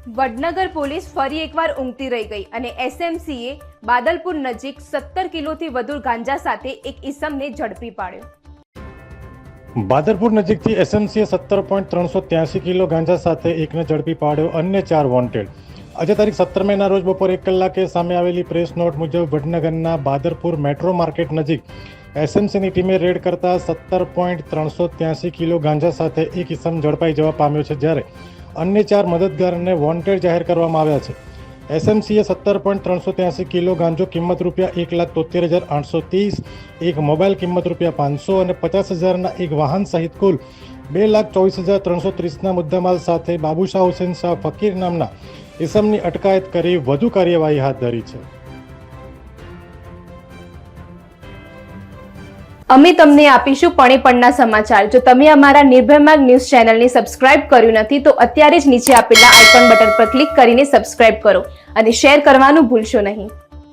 Vadnagar police ફરી એકવાર ઊંઘતી રહી ગઈ અને એસએમસીએ બાદલપુર નજીક 17 કિલોથી વધુ ગાંજા સાથે એક ઈસમને ઝડપી પાડ્યો। બાદલપુર નજીકથી એસએમસીએ 17.383 કિલો ગાંજા સાથે એકને ઝડપી પાડ્યો, અન્ય 4 વોન્ટેડ। આજે તારીખ 17 મેના રોજ બપોર 1 કલાકે સામે આવેલી પ્રેસ નોટ મુજબ વડનગરના બાદરપુર મેટ્રો માર્કેટ નજીક એસએમસીની ટીમે રેડ કરતા 17.383 કિલો ગાંજા સાથે એક ઈસમ ઝડપાઈ જવા પામ્યો છે, જ્યારે અન્ય 4 મદદગારને વોન્ટેડ જાહેર કરવામાં આવ્યા છે। એસએમસીએ 17.383 કિલો ગાંજો કિંમત ₹1,73,830, એક મોબાઈલ કિંમત ₹500 અને 50,000ના એક વાહન સહિત કુલ ₹2,24,330ના મુદ્દામાલ સાથે બાબુશાહ હુસેન શાહ ફકીર નામના ઈસમની અટકાયત કરી વધુ કાર્યવાહી હાથ ધરી છે। અમે તમને આપીશું પણેપણના સમાચાર। જો તમે અમારા નિર્ભય માર્ગ ન્યૂઝ ચેનલને સબસ્ક્રાઇબ કર્યું નથી તો અત્યારે જ નીચે આપેલા આઇકોન બટન પર ક્લિક કરીને સબસ્ક્રાઇબ કરો અને શેર કરવાનું ભૂલશો નહીં।